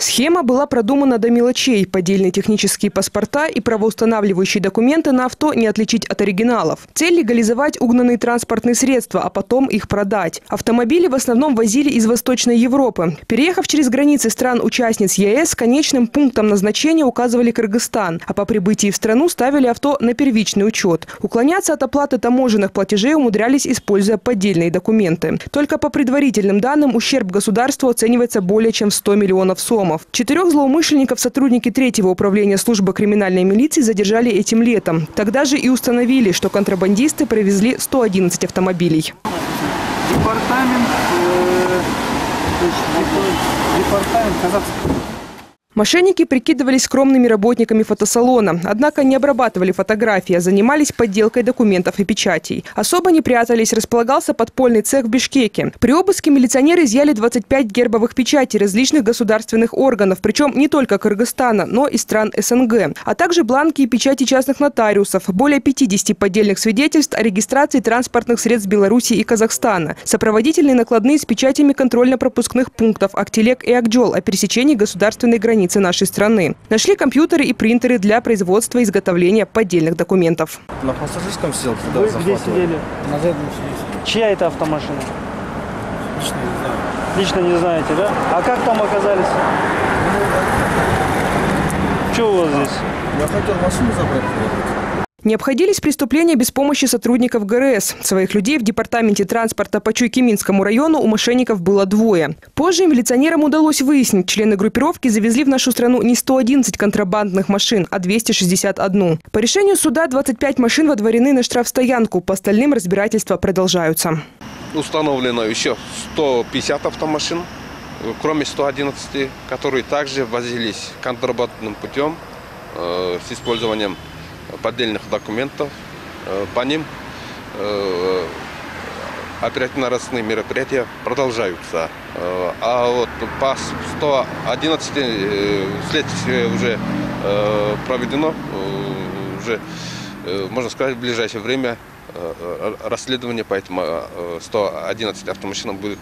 Схема была продумана до мелочей. Поддельные технические паспорта и правоустанавливающие документы на авто не отличить от оригиналов. Цель – легализовать угнанные транспортные средства, а потом их продать. Автомобили в основном возили из Восточной Европы. Переехав через границы стран-участниц ЕС, конечным пунктом назначения указывали Кыргызстан, а по прибытии в страну ставили авто на первичный учет. Уклоняться от оплаты таможенных платежей умудрялись, используя поддельные документы. Только по предварительным данным ущерб государству оценивается более чем в 100 миллионов сомов. 4 злоумышленников сотрудники 3-го управления службы криминальной милиции задержали этим летом. Тогда же и установили, что контрабандисты провезли 111 автомобилей. Департамент казахский. Мошенники прикидывались скромными работниками фотосалона. Однако не обрабатывали фотографии, а занимались подделкой документов и печатей. Особо не прятались, располагался подпольный цех в Бишкеке. При обыске милиционеры изъяли 25 гербовых печатей различных государственных органов, причем не только Кыргызстана, но и стран СНГ. А также бланки и печати частных нотариусов, более 50 поддельных свидетельств о регистрации транспортных средств Беларуси и Казахстана, сопроводительные накладные с печатями контрольно-пропускных пунктов Актилек и Акджол о пересечении государственной границы нашей страны. Нашли компьютеры и принтеры для производства и изготовления поддельных документов. На пассажирском сидел, когда Вы где сидели? На заднем сидели. Чья это автомашина? Лично не знаю. Лично не знаете, да? А как там оказались? Что у вас здесь? Я хотел машину забрать. Не обходились преступления без помощи сотрудников ГРС. Своих людей в департаменте транспорта по Чуйкиминскому району у мошенников было 2. Позже милиционерам удалось выяснить, члены группировки завезли в нашу страну не 111 контрабандных машин, а 261. По решению суда 25 машин водворены на штрафстоянку. По остальным разбирательства продолжаются. Установлено еще 150 автомашин, кроме 111, которые также возились контрабандным путем с использованием поддельных документов. По ним оперативно-розыскные мероприятия продолжаются. А вот по 111 следствие уже проведено, уже, можно сказать, в ближайшее время расследование по этим 111 автомашинам будет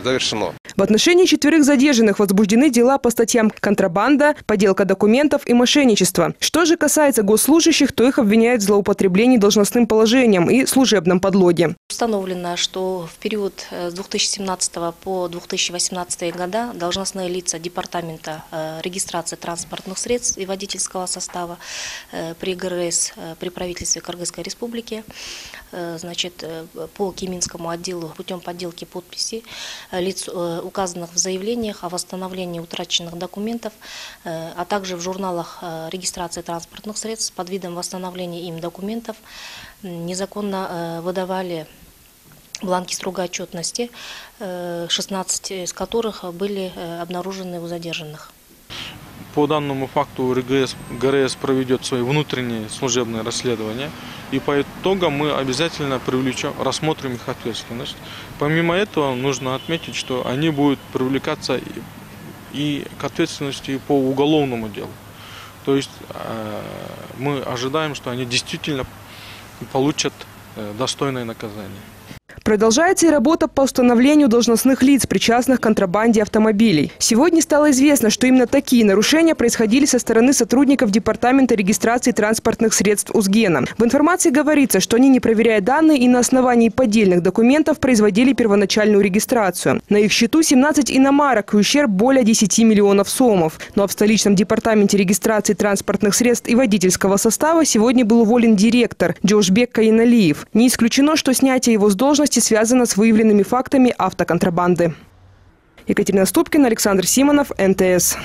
завершено. В отношении 4 задержанных возбуждены дела по статьям контрабанда, подделка документов и мошенничество. Что же касается госслужащих, то их обвиняют в злоупотреблении должностным положением и служебном подлоге. Установлено, что в период с 2017 по 2018 года должностные лица Департамента регистрации транспортных средств и водительского состава при ГРС, при правительстве Кыргызской Республики, значит, по Киминскому отделу путем подделки подписи лиц, указанных в заявлениях о восстановлении утраченных документов, а также в журналах регистрации транспортных средств под видом восстановления им документов, незаконно выдавали бланки строгой отчетности, 16 из которых были обнаружены у задержанных. По данному факту ГРС проведет свои внутренние служебные расследования, и по итогам мы обязательно рассмотрим их ответственность. Помимо этого, нужно отметить, что они будут привлекаться и к ответственности по уголовному делу. То есть мы ожидаем, что они действительно получат достойное наказание. Продолжается и работа по установлению должностных лиц, причастных к контрабанде автомобилей. Сегодня стало известно, что именно такие нарушения происходили со стороны сотрудников Департамента регистрации транспортных средств Узгена. В информации говорится, что они, не проверяя данные и на основании поддельных документов, производили первоначальную регистрацию. На их счету 17 иномарок и ущерб более 10 миллионов сомов. Но в столичном Департаменте регистрации транспортных средств и водительского состава сегодня был уволен директор Джошбек Кайналиев. Не исключено, что снятие его с должности связано с выявленными фактами автоконтрабанды. Екатерина Ступкина, Александр Симонов, НТС.